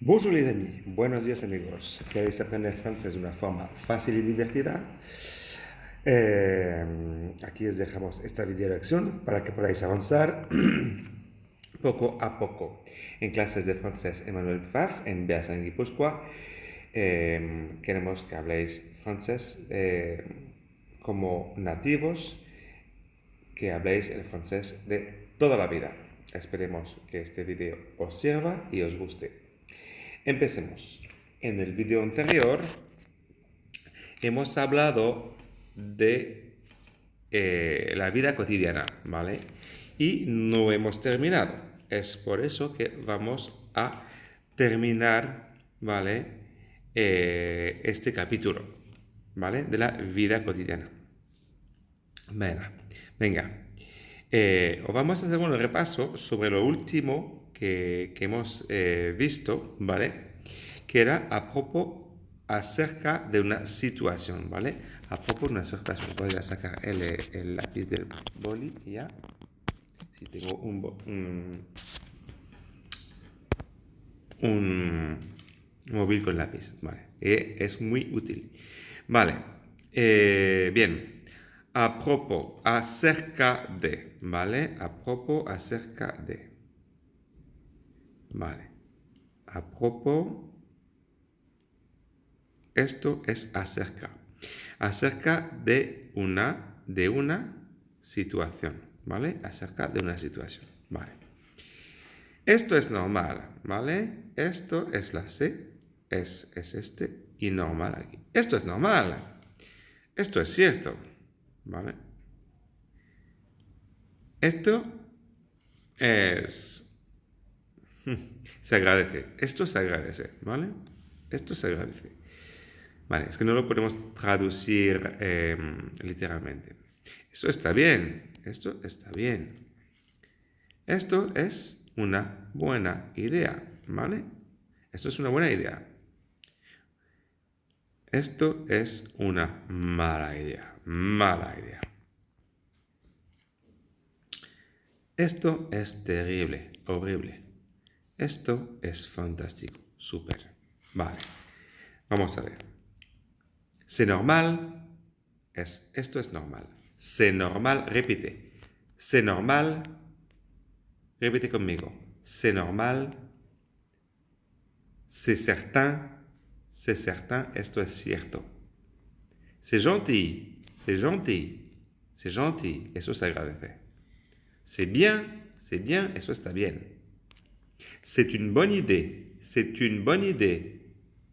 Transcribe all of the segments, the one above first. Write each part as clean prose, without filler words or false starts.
Bonjour les amis, buenos días amigos. ¿Queréis aprender francés de una forma fácil y divertida? Aquí os dejamos esta video lección para que podáis avanzar poco a poco. En clases de francés Emmanuel Pfaff en Beas en Guipúzcoa queremos que habléis francés como nativos, que habléis el francés de toda la vida. Esperemos que este video os sirva y os guste. Empecemos. En el video anterior hemos hablado de la vida cotidiana, ¿vale? Y no hemos terminado. Es por eso que vamos a terminar, ¿vale? Este capítulo, ¿vale? De la vida cotidiana. Venga. Os vamos a hacer un repaso sobre lo último que hemos visto, ¿vale? Que era acerca de una situación, ¿vale? A propos de una situación. Voy a sacar el lápiz del boli ya. Si tengo un móvil con lápiz, ¿vale? Es muy útil. Vale. Bien. A propos, acerca de, ¿vale? A propos, acerca de. Vale. A propos, esto es acerca. Acerca de una situación, ¿vale? Acerca de una situación, ¿vale? Esto es normal, ¿vale? Esto es la C, es este y normal aquí. Esto es normal. Esto es cierto, ¿vale? Esto es... Se agradece. Esto se agradece, ¿vale? Esto se agradece. Vale, es que no lo podemos traducir literalmente. Esto está bien. Esto está bien. Esto es una buena idea, ¿vale? Esto es una buena idea. Esto es una mala idea. Mala idea. Esto es terrible, horrible. Esto es fantástico, súper. Vale, vamos a ver. C'est normal. Esto es normal. C'est normal, repite. C'est normal. Repite conmigo. C'est normal. C'est certain. C'est certain. Esto es cierto. C'est gentil. C'est gentil. C'est gentil. Eso se agradece. C'est bien. C'est bien. Eso está bien. C'est une bonne idée. C'est une bonne idée.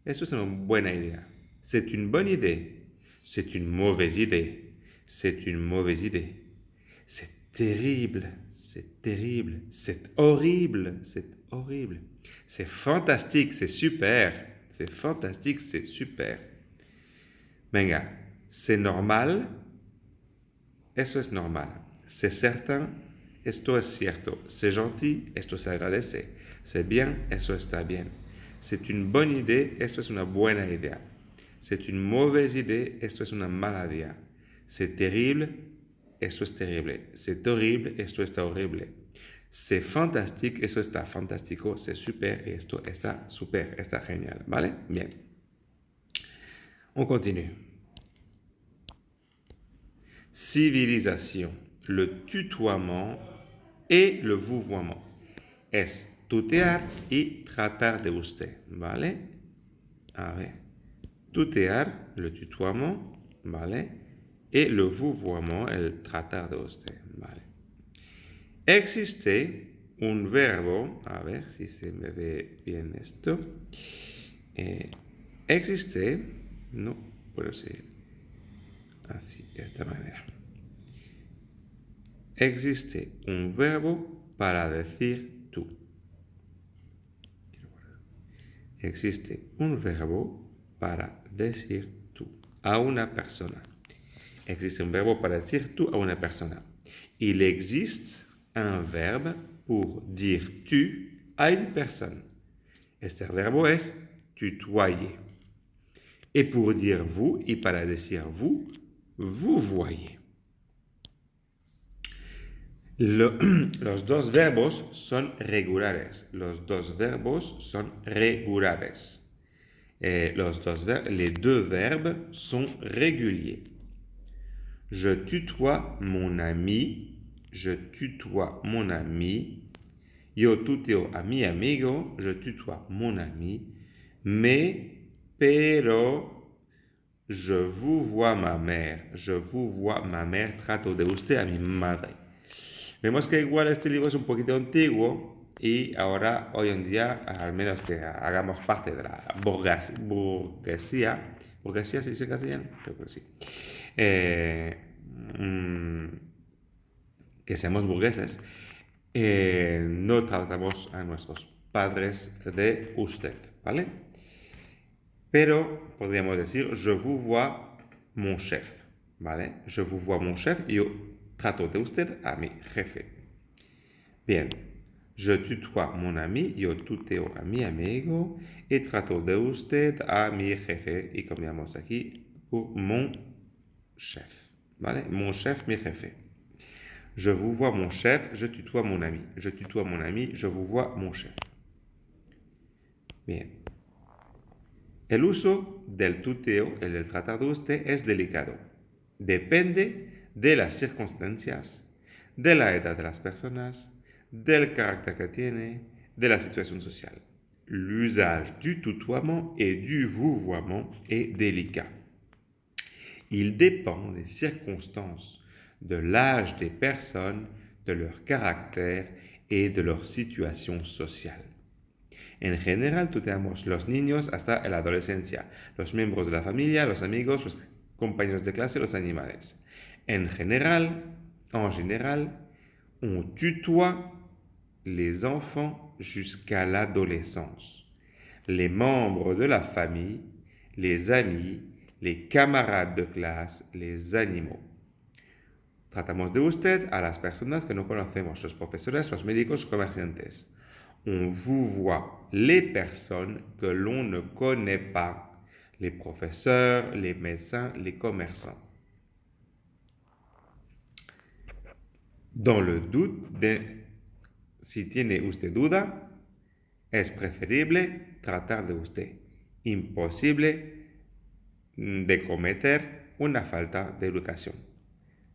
Eso es una buena idea. C'est une bonne idée. C'est une mauvaise idée. C'est une mauvaise idée. C'est terrible. C'est terrible. C'est horrible. C'est horrible. C'est fantastique. C'est super. C'est fantastique. C'est super. Venga. C'est normal. Eso es normal. C'est certain. Esto es cierto. C'est gentil. Esto se agradece. C'est bien. Eso está bien. C'est une bonne idée. Esto es una buena idea. C'est une mauvaise idée. Esto es una mala idea. C'est terrible. Esto es terrible. C'est horrible. Esto está horrible. C'est fantastique. Eso está fantástico. C'est super. Esto está super. Está genial. ¿Vale? Bien. On continue. Civilisation. Le tutoiement et le vouvoiement. Es tutear y tratar de usted. ¿Vale? A ver. Tutear, le tutoiement, ¿vale? Et le vouvoiement, el tratar de usted, ¿vale? Existe un verbo, a ver si se me ve bien esto. Existe, no puedo seguir así, de esta manera. Existe un verbo para decir tú. Existe un verbo para decir tú a una persona. Existe un verbo para decir tú a una persona. Il existe un verbe pour dire tu à une personne. Este verbo es tutoyer. Et pour dire vous, y para decir vous, vous voyez. Los dos verbos son regulares. Los dos verbos son regulares. Les deux verbes sont réguliers. Je tutoie mon ami. Je tutoie mon ami. Yo tuteo a mi amigo. Je tutoie mon ami. Pero, je vous vois ma mère. Je vous vois ma mère. Trato de usted a mi madre. Vemos que igual este libro es un poquito antiguo y ahora, hoy en día, al menos que hagamos parte de la burguesía, ¿burguesía se dice en castellano? Creo que sí. Que seamos burgueses, no tratamos a nuestros padres de usted, ¿vale? Pero podríamos decir, je vous vois mon chef, ¿vale? Je vous vois mon chef y yo trato de usted a mi jefe. Bien, je tutoie mon ami, yo tuteo a mi amigo y trato de usted a mi jefe. Y cambiamos aquí por mon chef, ¿vale? Mon chef, mi jefe. Je vous vois mon chef, je tutoie mon ami. Je tutoie mon ami, je vous vois mon chef. Bien. El uso del tuteo, el del tratar de usted, es delicado. Depende de las circunstancias, de la edad de las personas, del carácter que tiene, de la situation sociale. L'usage du tutoiement et du vouvoiement est délicat. Il dépend des circonstances, de l'âge des personnes, de leur caractère et de leur situation sociale. En general, tuteamos los niños hasta la adolescencia, los miembros de la familia, los amigos, los compañeros de clase, los animales. En général, on tutoie les enfants jusqu'à l'adolescence, les membres de la famille, les amis, les camarades de clase, les animaux. Tratamos de usted a las personas que no conocemos, los profesores, los médicos, comerciantes. On vous voit les personnes que l'on ne connaît pas, les professeurs, les médecins, les commerçants. Dans le doute si tiene usted duda, es preferible tratar de usted. Imposible de cometer una falta de educación.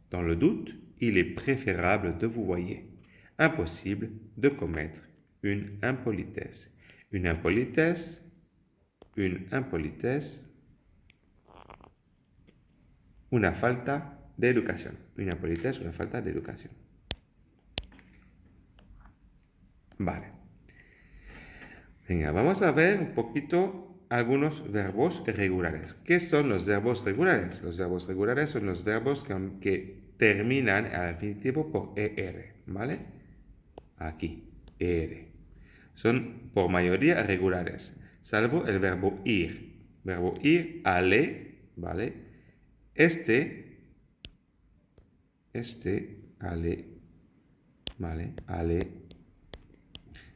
Dans le doute, il est préférable de vous voyer. Impossible de commettre une impolitesse. Une impolitesse, una falta de educación. Una impolitesse, una falta de educación. Vale. Venga, vamos a ver un poquito algunos verbos regulares. ¿Qué son los verbos regulares? Los verbos regulares son los verbos que terminan al infinitivo por ER, ¿vale? Aquí, ER. Son por mayoría regulares, salvo el verbo ir. Verbo ir, aller, ¿vale? aller, ¿vale? Aller.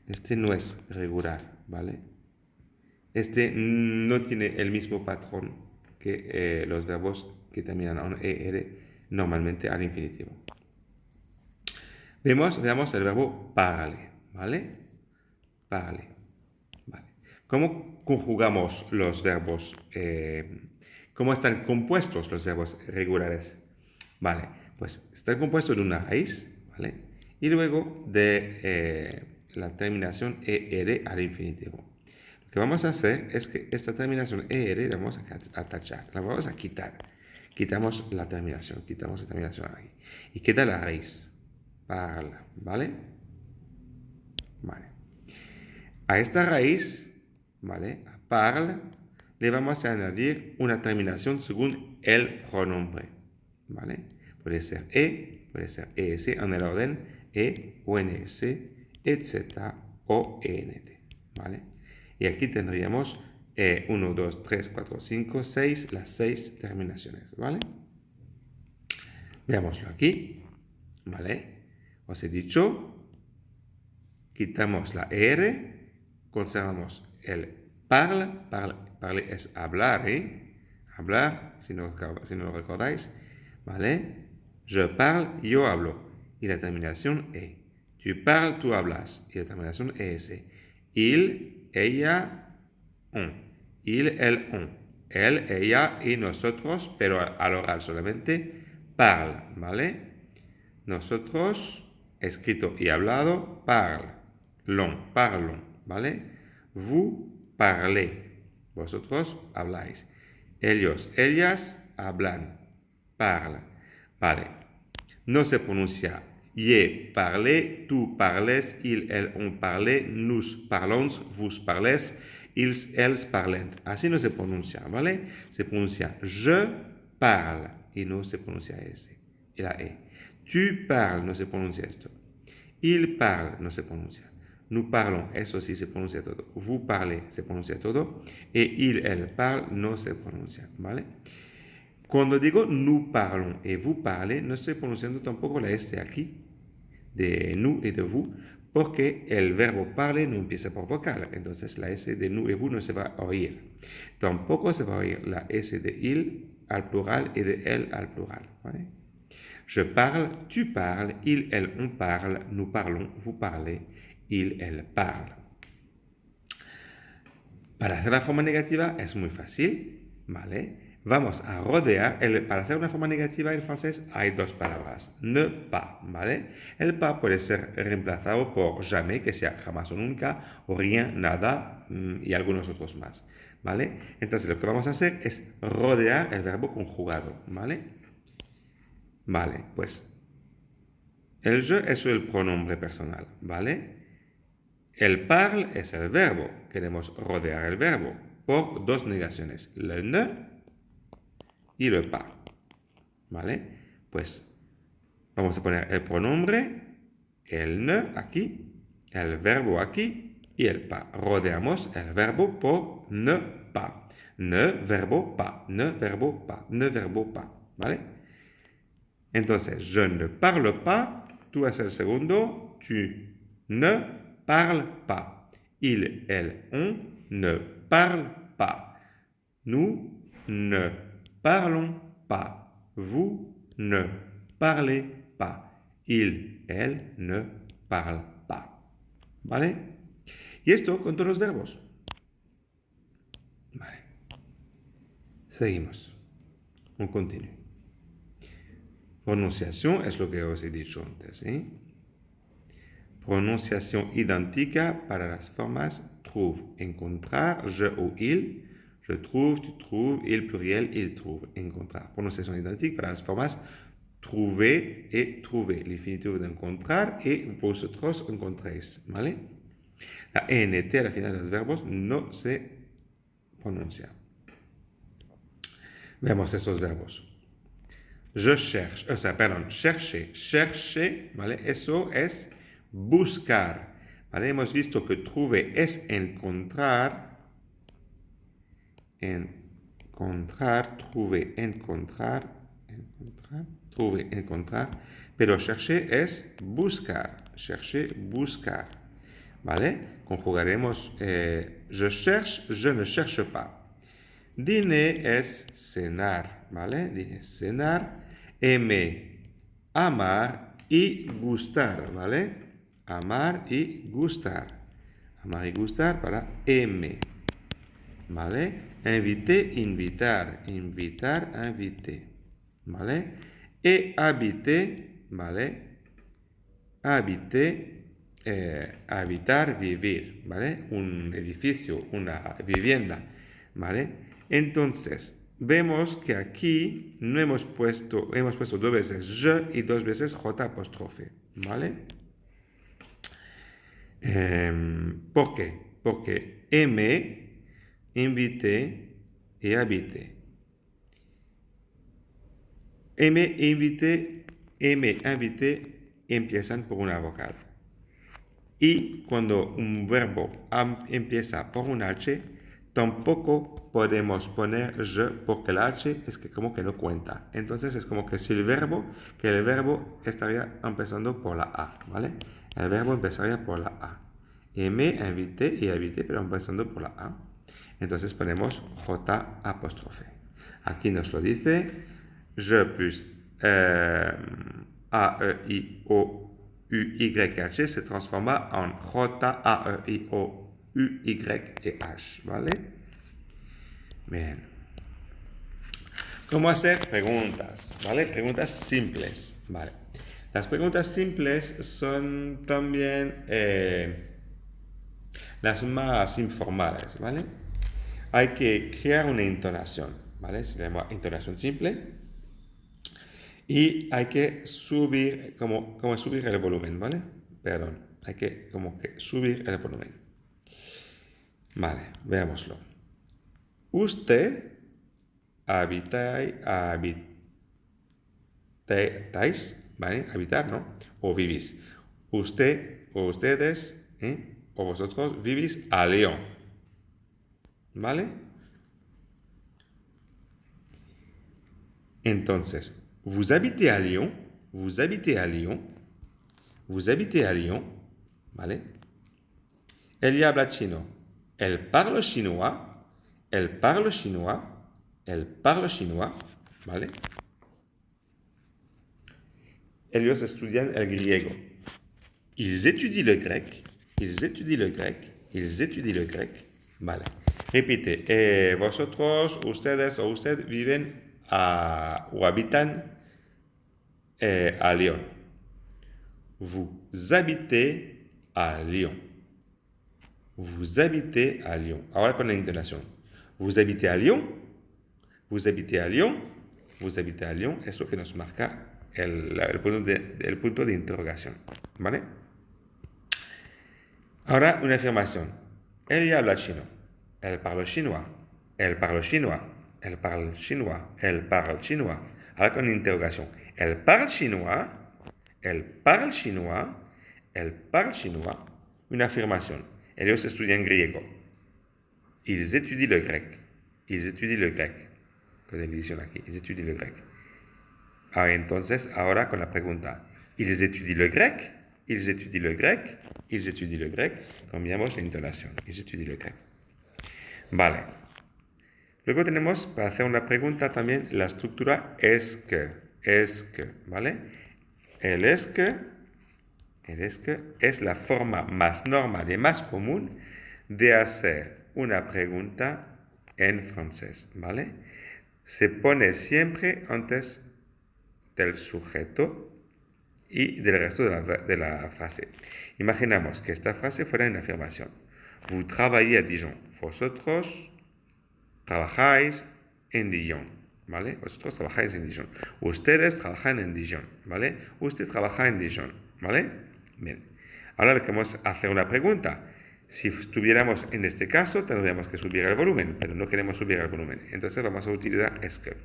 Este no es regular, ¿vale? Este no tiene el mismo patrón que los verbos que terminan en ER normalmente al infinitivo. Veamos el verbo parler, ¿vale? Parler, ¿vale? ¿Cómo conjugamos los verbos? ¿Cómo están compuestos los verbos regulares? Vale, pues están compuestos de una raíz, ¿vale? Y luego de la terminación ER al infinitivo. Lo que vamos a hacer es que esta terminación ER la vamos a tachar, la vamos a quitar. Quitamos la terminación aquí. Y queda la raíz. Parla, ¿vale? Vale. A esta raíz, ¿vale? A parle, le vamos a añadir una terminación según el pronombre, ¿vale? Puede ser puede ser ES en el orden E, ONS, etc. o ENT, ¿vale? Y aquí tendríamos 1, 2, 3, 4, 5, 6, las 6 terminaciones, ¿vale? Veámoslo aquí, ¿vale? Os he dicho, quitamos la R, conservamos el parle, parle es hablar, hablar, si no lo recordáis, ¿vale? Je parle, yo hablo. y la terminación E. Tu parles, tú hablas y la terminación ES. Il, ella, on. Il, elle, on. Él, ella y nosotros, pero al oral solamente, parle, ¿vale? Nosotros, escrito y hablado, parlons, ¿vale? Vous parlez, vosotros habláis. Ellos, ellas hablan, parlent, ¿vale? No se pronuncia je parlé, tú parles, il, elle, on parlé, nous parlons, vous parlez, ils, elles parlent. Así no se pronuncia, ¿vale? Se pronuncia je parle y no se pronuncia S y la E. Tu parles, no se pronuncia esto. Il parle, no se pronuncia. Nous parlons, eso sí se pronuncia todo. Vous parlez, se pronuncia todo. Y il, elle parle, no se pronuncia, ¿vale? Cuando digo nous parlons y vous parlez, no estoy pronunciando tampoco la S aquí, de nous y de vous, porque el verbo parler no empieza por vocal. Entonces la S de nous y vous no se va a oír. Tampoco se va a oír la S de il al plural y de elle al plural, ¿vale? Je parle, tu parles, il, elle, on parle, nous parlons, vous parlez, il, elle parle. Para hacer la forma negativa es muy fácil, ¿vale? Vamos a rodear, para hacer una forma negativa en francés hay dos palabras, ne pas, ¿vale? El pas puede ser reemplazado por jamais, que sea jamás o nunca, o rien, nada, y algunos otros más, ¿vale? Entonces lo que vamos a hacer es rodear el verbo conjugado, ¿vale? Vale, pues el je es el pronombre personal, ¿vale? El parle es el verbo. Queremos rodear el verbo por dos negaciones, le ne y le pas, ¿vale? Pues vamos a poner el pronombre, el ne aquí, el verbo aquí y el pas. Rodeamos el verbo por ne pas. Ne, verbo, pas. Ne, verbo, pas. Ne, verbo, pas, ¿vale? Entonces, je ne parle pas, tú es el segundo, tu ne parles pas. Il, elle, on ne parle pas. Nous ne parlons pas. Vous ne parlez pas. Il, elle ne parle pas. ¿Vale? Y esto con todos los verbos. Vale. Seguimos. On continue. Pronunciación es lo que os he dicho antes, ¿eh? Pronunciación idéntica para las formas trouve, encontrar, je ou il, je trouve, tu trouves, il pluriel, il trouve, encontrar. Pronunciación idéntica para las formas trouver et trouver, l'infinitif de encontrar y vosotros encontréis, ¿vale? La ENT al final de los verbos no se pronuncia. Vemos esos verbos. Je cherche, chercher, ¿vale? Eso es buscar, ¿vale? Hemos visto que trouver es encontrar, trouver, encontrar, pero chercher es buscar, ¿vale? Conjugaremos je cherche, je ne cherche pas. Dîner es cenar, ¿vale? Dîner, cenar. Aimer, amar y gustar, ¿vale? Amar y gustar. Amar y gustar para aimer, ¿vale? Inviter, invitar. Invitar, inviter, ¿vale? Y habiter, ¿vale? Habiter, habitar, vivir, ¿vale? Un edificio, una vivienda, ¿vale? Entonces, vemos que aquí no hemos puesto dos veces je y dos veces j apóstrofe, ¿vale? ¿Por qué? Porque aimer, inviter y habiter. Aimer, inviter empiezan por una vocal. Y cuando un verbo empieza por un H, tampoco podemos poner je porque el H es que como que no cuenta. Entonces es como que si el verbo estaría empezando por la A, ¿vale? El verbo empezaría por la A. Aimer, inviter y habiter, pero empezando por la A. Entonces ponemos J apóstrofe. Aquí nos lo dice je plus A-E-I-O-U-Y-H se transforma en J-A-E-I-O-U-Y-H, ¿vale? Bien. ¿Cómo hacer preguntas? ¿Vale? Preguntas simples, ¿vale? Las preguntas simples son también las más informales, ¿vale? Hay que crear una entonación, ¿vale? Se llama entonación simple. Y hay que subir, como subir el volumen, ¿vale? Perdón, hay que como que subir el volumen. Vale, veámoslo. Usted habitáis, ¿vale? Habitar, ¿no? O vivís. Usted o ustedes, o vosotros vivís a Lyon, ¿vale? Entonces, vous habitez à Lyon, vous habitez à Lyon, vous habitez à Lyon, ¿vale? Ella habla chino. Elle parle chinois, elle parle chinois, elle parle chinois, ¿vale? Ellos estudian el griego. Ils étudient le grec, ils étudient le grec, ils étudient le grec, ¿vale? Repite, vosotros, ustedes o usted viven o habitan a Lyon. Vous habitez à Lyon. Vous habitez à Lyon. Ahora con la intonación. Vous habitez à Lyon. Vous habitez à Lyon. Vous habitez à Lyon. Es lo que nos marca el punto de interrogación. ¿Vale? Ahora una afirmación. Ella habla chino. Elle parle chinois. Elle parle chinois. Elle parle chinois. Elle parle chinois. Ahora con interrogación. Elle parle chinois. Elle parle chinois. Elle parle chinois. Una afirmación. Ellos estudian griego. Ils étudient le grec. Ils étudient le grec. Con la división aquí. Ils étudient le grec. Entonces, ahora con la pregunta. Ils étudient le grec. Ils étudient le grec. Ils étudient le grec. Cambiamos la intonación. Ils étudient le grec. Vale. Luego tenemos, para hacer una pregunta también, la estructura es que. Es que, ¿vale? El es que es la forma más normal y más común de hacer una pregunta en francés, ¿vale? Se pone siempre antes del sujeto y del resto de la frase. Imaginamos que esta frase fuera una afirmación. Vous travaillez à Dijon. Vosotros trabajáis en Dijon, ¿vale? Vosotros trabajáis en Dijon. Ustedes trabajan en Dijon, ¿vale? Usted trabaja en Dijon, ¿vale? Bien. Ahora queremos hacer una pregunta. Si estuviéramos en este caso, tendríamos que subir el volumen, pero no queremos subir el volumen. Entonces vamos a utilizar es que.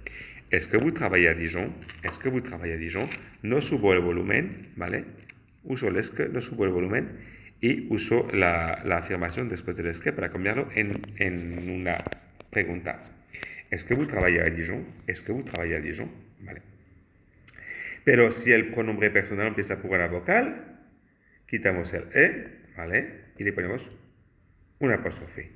Est-ce que vous travaillez à Dijon? Est-ce que vous travaillez à Dijon? No subo el volumen, ¿vale? Uso el es que, no subo el volumen y uso la afirmación después del es que para cambiarlo en una pregunta. Est-ce que vous travaillez à Dijon? Est-ce que vous travaillez à Dijon? Vale. Pero si el pronombre personal empieza por una vocal, quitamos el ¿vale? Y le ponemos un apóstrofe.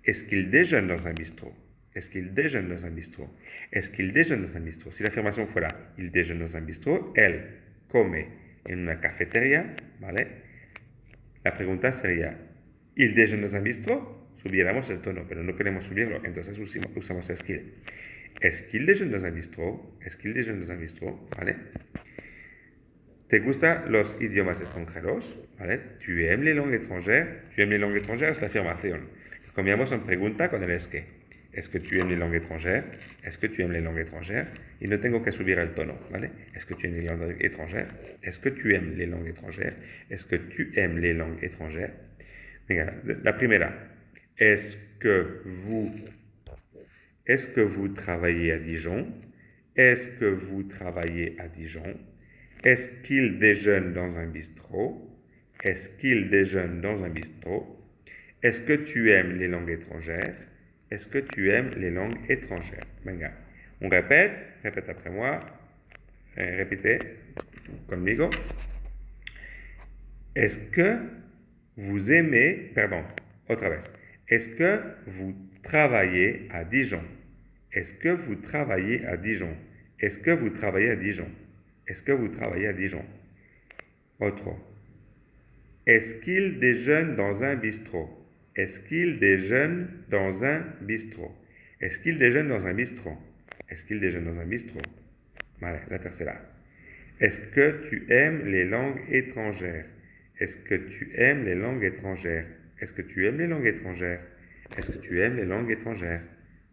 Est-ce qu'il déjeune dans un bistrot? Est-ce qu'il déjeune dans un bistrot? Est-ce qu'il déjeune dans un bistrot? Si la afirmación fuera il déjeune dans un bistrot, él come en una cafetería, ¿vale? La pregunta sería il déjeune dans un bistrot, subiéramos el tono, pero no queremos subirlo, entonces usamos est-ce qu'il. Est-ce qu'il déjeune dans un bistrot? Est-ce qu'il déjeune dans un bistrot? ¿Vale? ¿Te gustan los idiomas extranjeros? ¿Vale? ¿Tu aimes les langues étrangères? Tu aimes les langues étrangères es la afirmación. Cambiamos en pregunta con el es que. ¿Es que tu aimes les langues étrangères? ¿Es que tu aimes les langues étrangères? Y no tengo que subir el tono, ¿vale? ¿Es que tu aimes les langues étrangères? ¿Es que tu aimes les langues étrangères? ¿Es que tu aimes les langues étrangères? Venga, la primera. Est-ce que vous travaillez à Dijon? Est-ce que vous travaillez à Dijon? Est-ce qu'il déjeune dans un bistrot? Est-ce qu'il déjeune dans un bistrot? Est-ce que tu aimes les langues étrangères? Est-ce que tu aimes les langues étrangères? Venga, on répète après moi. Répétez conmigo. Est-ce que vous aimez, pardon, otra vez. Est-ce que vous travaillez à Dijon? Est-ce que vous travaillez à Dijon? Est-ce que vous travaillez à Dijon? Est-ce que vous travaillez à Dijon? Otro. Est-ce qu'il déjeune dans un bistrot? Est-ce qu'il déjeune dans un bistrot? Est-ce qu'il déjeune dans un bistrot? Est-ce qu'il déjeune dans un bistrot? Vale, la tercera. Est-ce que tu aimes les langues étrangères? Est-ce que tu aimes les langues étrangères? Est-ce que tu aimes les langues étrangères? Est-ce que tu aimes les langues étrangères?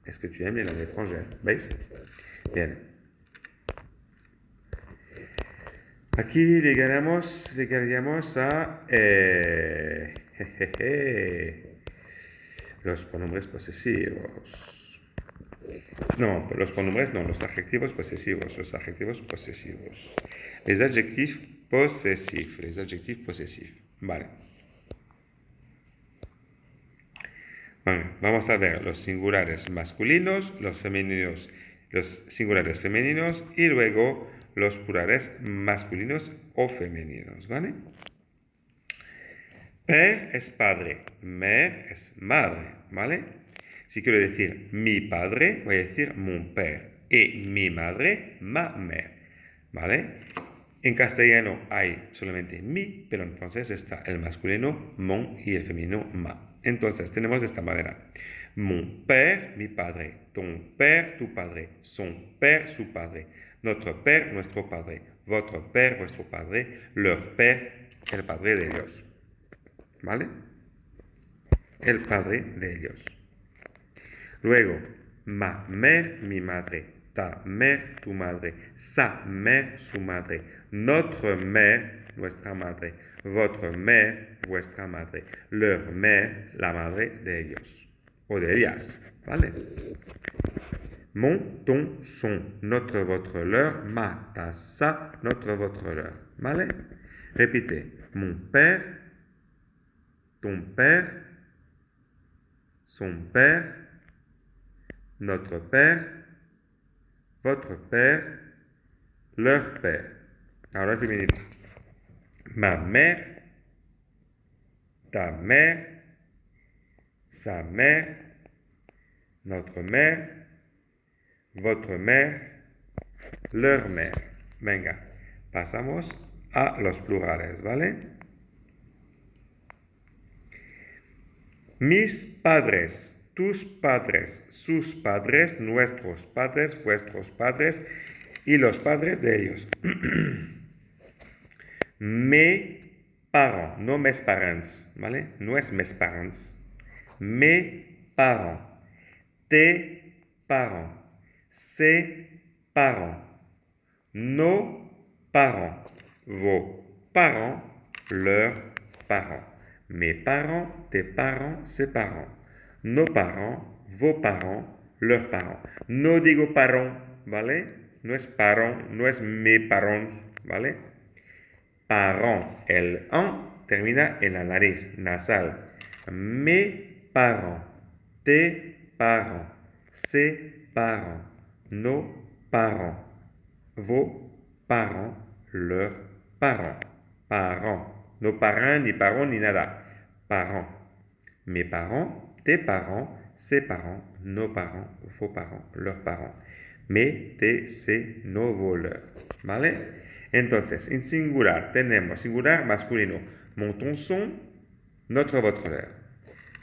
Est-ce que tu aimes les langues étrangères? ¿Veis? Bien. Aquí llegaríamos a los pronombres posesivos. No, los pronombres no, los adjetivos posesivos. Los adjetivos posesivos. Les adjectifs possessifs. Les adjectifs possessifs. Vale. Bueno, vamos a ver los singulares masculinos, los femeninos, los singulares femeninos y luego los plurales masculinos o femeninos, ¿vale? Père es padre, mère es madre, ¿vale? Si quiero decir mi padre, voy a decir mon père. Y mi madre, ma mère, ¿vale? En castellano hay solamente mi, pero en francés está el masculino mon y el femenino ma. Entonces, tenemos de esta manera. Mon père, mi padre. Ton père, tu padre. Son père, su padre. Notre père, nuestro padre. Votre père, vuestro padre. Leur père, el padre de ellos. ¿Vale? El padre de ellos. Luego, ma mère, mi madre. Ta mère, tu madre. Sa mère, su madre. Notre mère, nuestra madre. Votre mère, vuestra madre. Leur mère, la madre de ellos. O de ellas. ¿Vale? Mon, ton, son. Notre, votre, leur. Ma, ta, sa. Notre, votre, leur. ¿Vale? Repite. Mon père, ton père, son père, notre père, votre père, leur père. Ahora femenino. Ma mère, ta mère, sa mère, notre mère, votre mère, leur mère. Venga, pasamos a los plurales, ¿vale? Mis padres, tus padres, sus padres, nuestros padres, vuestros padres y los padres de ellos. Mes parents, no mes parents, ¿vale? No es mes parents. Mes parents, tes parents, ses parents, nos parents, vos parents, leurs parents. Mes parents, tes parents, ses parents. Nos parents, vos parents, leurs parents. No digo parents, ¿vale? No es parents, no es mes parents, ¿vale? Parents, el en termina en la nariz, nasal. Mes parents, tes parents, ses parents, nos parents, vos parents, leurs parents. Parents. No parents, ni parents, ni nada. Parents. Mes parents, tes parents, ses parents, nos parents, vos parents, leurs parents. Mes, tes, ses, nos, vos, leurs. ¿Vale? Entonces, en singular tenemos singular masculino, mon, ton, son, notre, votre, leur.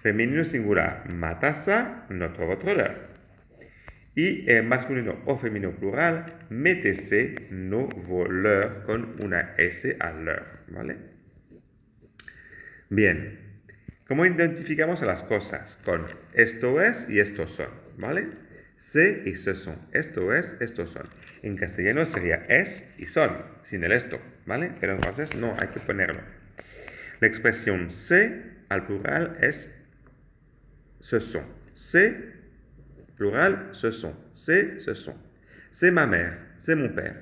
Femenino singular, ma, ta, sa, notre, votre, leur. Y masculino o femenino plural, métese, no, vos, leur, con una S al leur, ¿vale? Bien, ¿cómo identificamos a las cosas? Con esto es y estos son, ¿vale? Se y se son. Esto es, estos son. En castellano sería es y son, sin el esto, ¿vale? Pero en francés no, hay que ponerlo. La expresión se al plural es ce sont. Se, plural, ce sont. Se, ce sont. C'est ma mère, c'est mon père.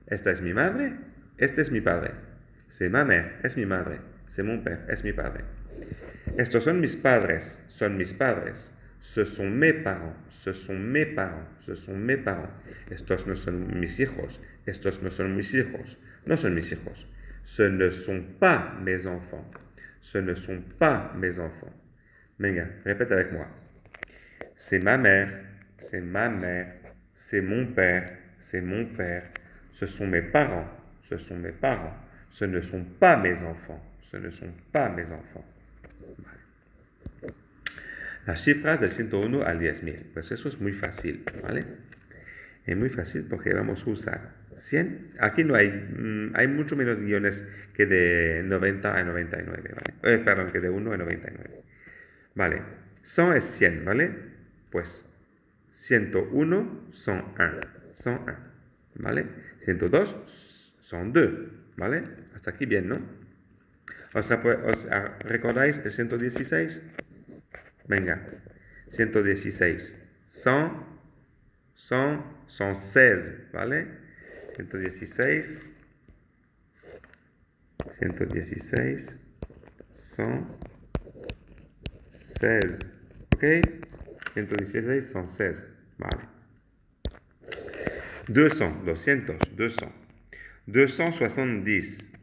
Esta es mi madre, este es mi padre. C'est ma mère, es mi madre. C'est mon père, es mi padre. Estos son mis padres, son mis padres. Ce sont mes parents, ce sont mes parents, ce sont mes parents. Estos no son mis hijos, estos no son mis hijos, no son mis hijos. Ce ne sont pas mes enfants, ce ne sont pas mes enfants. Venga, répète avec moi. C'est ma mère, c'est ma mère, c'est mon père, Ce sont mes parents. Ce sont mes parents. Ce ne sont pas mes enfants. Ce ne sont pas mes enfants. Las cifras del 101 al 10.000. Pues eso es muy fácil, ¿vale? Es muy fácil porque vamos a usar 100. Aquí no hay, hay mucho menos guiones que de 90 a 99, ¿vale? Perdón, que de 1 a 99. Vale, 100 es 100, ¿vale? Pues 101 son 1, son 1, ¿vale? 102 son 2, ¿vale? Hasta aquí bien, ¿no? ¿Os recordáis el 116? Venga, 116. 100, son 16, ¿vale? 116 son 16, ¿ok? 116 son 16, vale. 200, 270,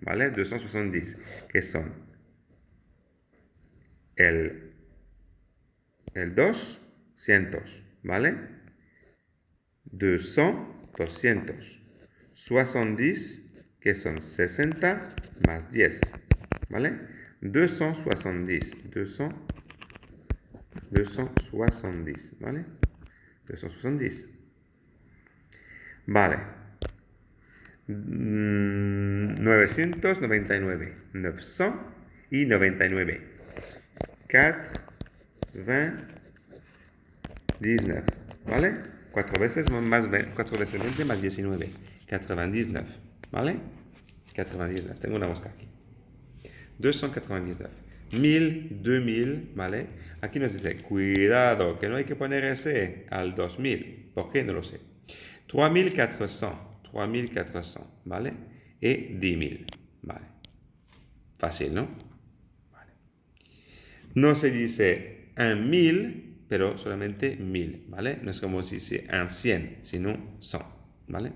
¿vale? 270, que son el 200, ¿vale? 200. 70, que son 60 más 10, ¿vale? 270, ¿vale? 270. Vale. 999. 999. 99. ¿Vale? 4 veces más 4 veces 20 más 19. 99. ¿Vale? 99. Tengo una mosca aquí. 299. 1000, 2000, ¿vale? Aquí nos dice, cuidado, que no hay que poner ese al 2000. ¿Por qué? No lo sé. 3400, ¿vale? Y 10.000, ¿vale? Fácil, ¿no? Vale. No se dice 1000, pero solamente 1000, ¿vale? No es como si se dice 100, sino 100, ¿vale?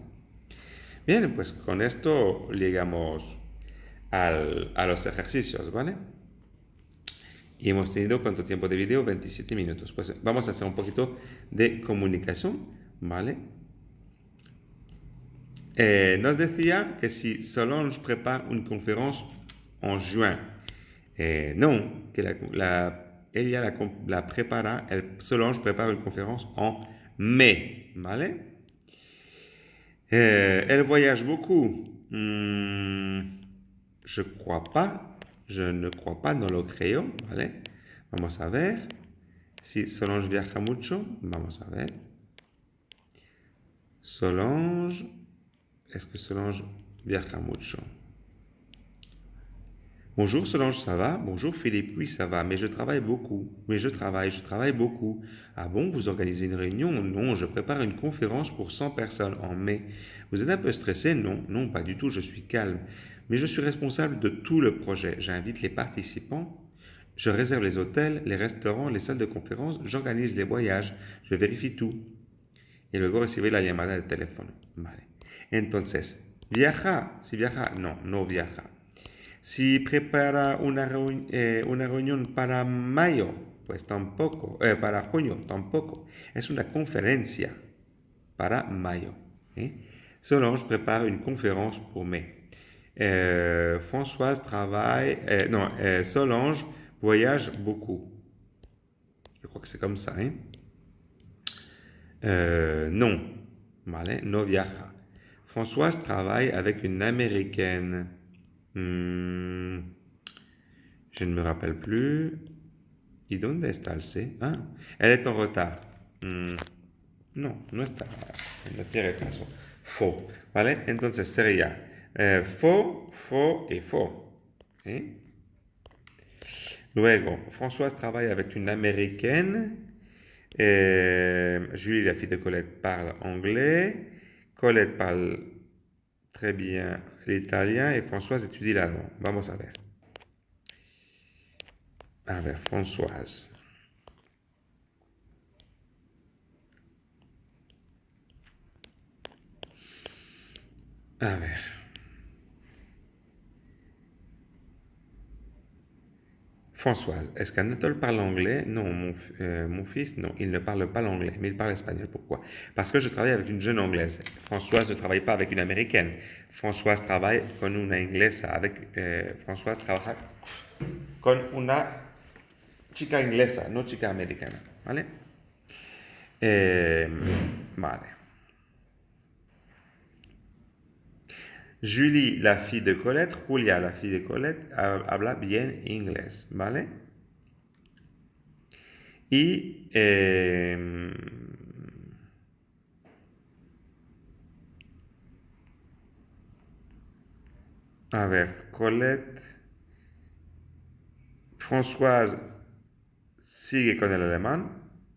Bien, pues con esto llegamos a los ejercicios, ¿vale? Y hemos tenido, ¿cuánto tiempo de video? 27 minutos. Pues vamos a hacer un poquito de comunicación, ¿vale? Nos decía que si Solange prépare une conférence en juin. Non, que ella la prepara, Solange prépare une conférence en mai, ¿vale? Elle voyage beaucoup. Je crois pas. Je ne crois pas, no lo creo, ¿vale? Vamos a ver. Si Solange viaja mucho, vamos a ver. Solange, est-ce que Solange viaja mucho? Bonjour Solange, ça va? Bonjour Philippe, oui ça va, mais je travaille beaucoup. Mais je travaille beaucoup. Ah bon, vous organisez une réunion? Non, je prépare une conférence pour 100 personnes en mai. Vous êtes un peu stressé? Non, non, pas du tout, je suis calme. Mais je suis responsable de tout le projet. J'invite les participants, je réserve les hôtels, les restaurants, les salles de conférence, j'organise les voyages, je vérifie tout. Y luego recibe la llamada de teléfono. Vale. Entonces, ¿viaja? Si viaja, no, no viaja. Si prepara una reunión para mayo, pues tampoco. Para junio, tampoco. Es una conferencia para mayo. Solange prépare une conférence pour mai. Françoise travaille... Solange voyage beaucoup. Je crois que c'est comme ça. Non, ¿vale? No viaja. Françoise travaille avec une américaine. Je ne me rappelle plus. ¿Y dónde está el C? Ah, elle est en retard. No, no está. No tiene retraso. Faux, ¿vale? Entonces sería faux, faux et faux. Luego, Françoise travaille avec une américaine. Julie, la fille de Colette, parle anglais. Colette parle très bien l'italien et Françoise étudie l'allemand. Vamos a ver. A ver, Françoise. A ver. Françoise, est-ce qu'Anatole parle anglais? Non, mon fils, non, il ne parle pas l'anglais, mais il parle espagnol. Pourquoi? Parce que je travaille avec une jeune anglaise. Françoise ne travaille pas avec une américaine. Françoise travaille con una inglesa. Françoise trabaja con una chica inglesa, no chica americana. ¿Vale? Vale. Julie, la fille de Colette, Julia, la fille de Colette, habla bien inglés, ¿vale? Y a ver, Colette, Françoise sigue con el alemán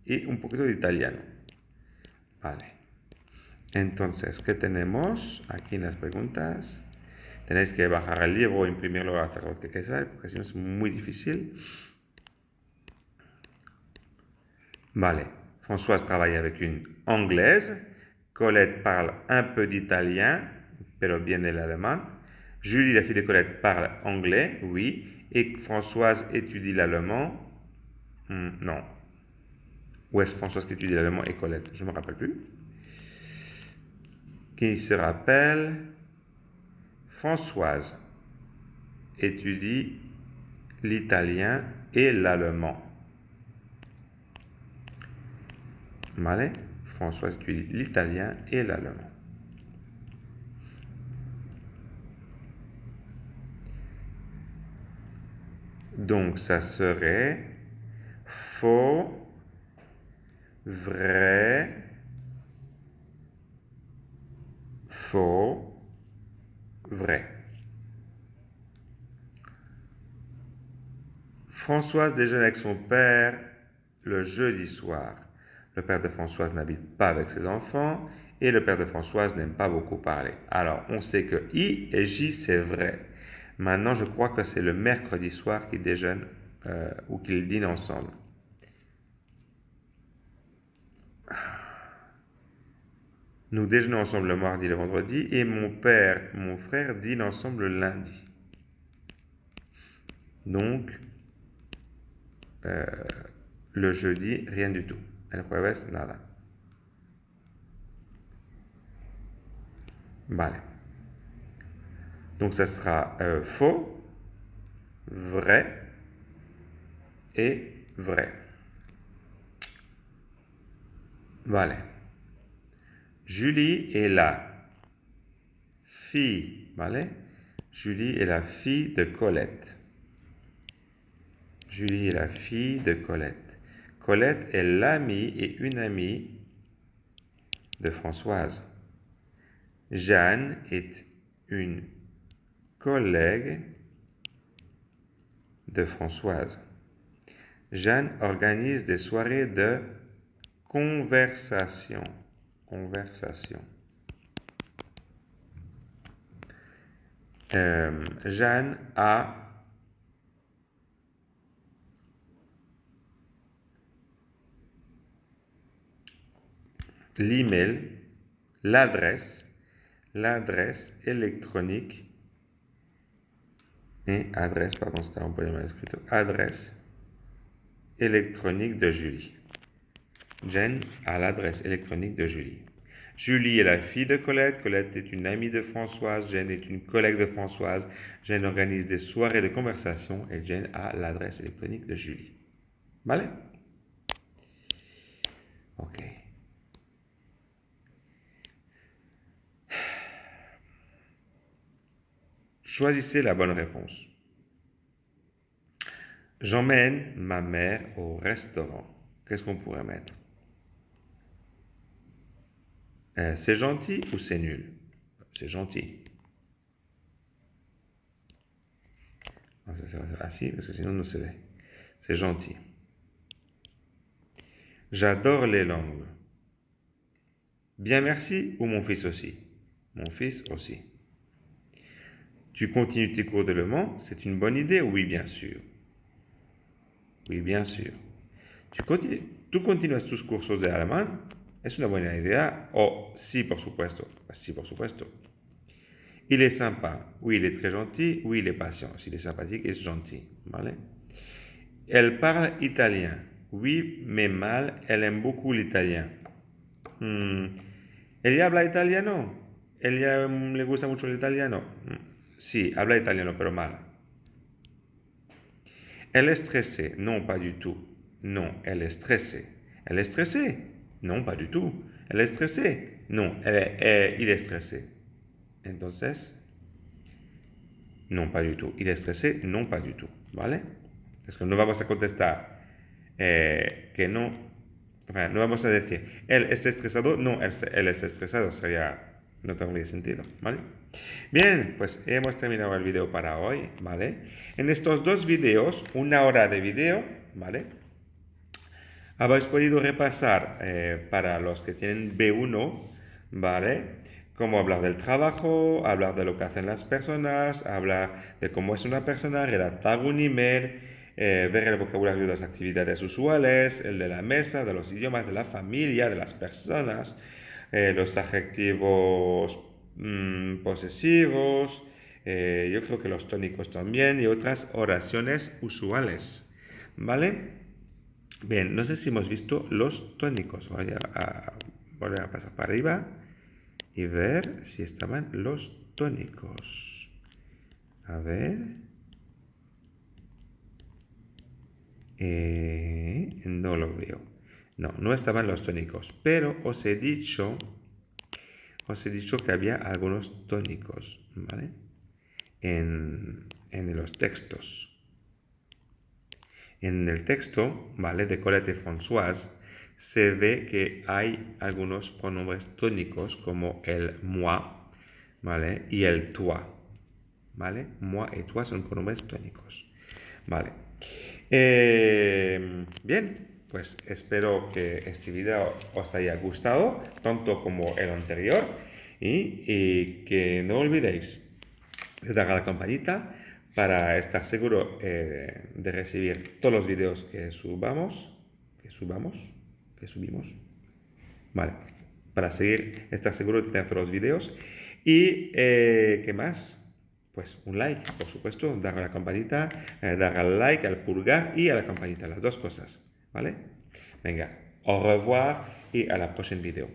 y un poquito de italiano. Vale. Entonces, ¿qué tenemos aquí en las preguntas? Tenéis que bajar el libro o imprimirlo a hacer lo que queráis, porque si no es muy difícil. Vale. Françoise travaille avec une anglaise. Colette parle un peu d'italien, pero bien el alemán. Julie, la fille de Colette, parle anglais, oui. Et Françoise étudie l'allemand. Non. Ou est-ce Françoise qui étudie l'allemand et Colette? Je ne me rappelle plus. Qui se rappelle? Françoise étudie l'italien et l'allemand. Vale? Françoise étudie l'italien et l'allemand. Donc, ça serait faux, vrai, faux, vrai. Françoise déjeune avec son père le jeudi soir. Le père de Françoise n'habite pas avec ses enfants et le père de Françoise n'aime pas beaucoup parler. Alors, on sait que I et J, c'est vrai. Maintenant, je crois que c'est le mercredi soir qu'ils déjeunent ou qu'ils dînent ensemble. Nous déjeunons ensemble le mardi et le vendredi et mon père et mon frère dînent ensemble le lundi. Donc, le jeudi, rien du tout. El jueves, nada. Vale. Donc, ça sera faux, vrai et vrai. Vale. Julie est la fille, vale? Julie est la fille de Colette. Julie est la fille de Colette. Colette est l'amie et une amie de Françoise. Jeanne est une collègue de Françoise. Jeanne organise des soirées de conversation. Conversation. Jeanne a l'email, l'adresse électronique et adresse, pardon, c'était un peu mal écrit, adresse électronique de Julie. Jeanne a l'adresse électronique de Julie. Julie est la fille de Colette. Colette est une amie de Françoise. Jeanne est une collègue de Françoise. Jeanne organise des soirées de conversation et Jeanne a l'adresse électronique de Julie. Vale? Ok. Choisissez la bonne réponse. J'emmène ma mère au restaurant. Qu'est-ce qu'on pourrait mettre? C'est gentil ou c'est nul? C'est gentil. Ah si, parce que sinon nous c'est gentil. J'adore les langues. Bien merci ou mon fils aussi? Mon fils aussi. Tu continues tes cours d'allemand? C'est une bonne idée? Oui, bien sûr. Oui, bien sûr. ¿Tú continúas tus cursos de alemán? ¿Es una buena idea? Oh, sí, por supuesto. Sí, por supuesto. Il est sympa. Oui, il est très gentil. Oui, il est patient. S'il est sympathique, il est gentil. ¿Vale? Elle parle italien. Oui, mais mal. Elle aime beaucoup l'italien. ¿Ella habla italiano? ¿Ella le gusta mucho el italiano? Sí, habla italiano, pero mal. Elle est stressée. Non, pas du tout. Non, elle est stressée. Elle est stressée? Non, pas du tout. Elle est stressée? Non, il est stressé. Entonces, non, pas du tout. Il est stressé? Non, pas du tout. ¿Vale? Es que no vamos a contestar que no. Enfin, no vamos a decir, él está estresado. No, él está estresado. No tendría sentido. ¿Vale? Bien, pues hemos terminado el video para hoy. ¿Vale? En estos dos videos, 1 hora de video, ¿vale? Habéis podido repasar para los que tienen B1, ¿vale? Cómo hablar del trabajo, hablar de lo que hacen las personas, hablar de cómo es una persona, redactar un email, ver el vocabulario de las actividades usuales, el de la mesa, de los idiomas, de la familia, de las personas, los adjetivos posesivos, yo creo que los tónicos también y otras oraciones usuales, ¿vale? Bien, no sé si hemos visto los tónicos. Voy a volver a pasar para arriba y ver si estaban los tónicos. A ver. No lo veo. No, no estaban los tónicos. Pero os he dicho que había algunos tónicos, ¿vale? En los textos. En el texto, ¿vale? De Colette Françoise, se ve que hay algunos pronombres tónicos como el moi, ¿vale? Y el toi, ¿vale? Moi y toi son pronombres tónicos, ¿vale? Bien, pues espero que este video os haya gustado, tanto como el anterior, y que no olvidéis de dar a la campanita para estar seguro de recibir todos los videos que subimos, vale, para estar seguro de tener todos los videos. Y, ¿qué más? Pues un like, por supuesto, dar a la campanita, dar al like, al pulgar y a la campanita, las dos cosas, ¿vale? Venga, au revoir y a la próxima video.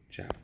Chao.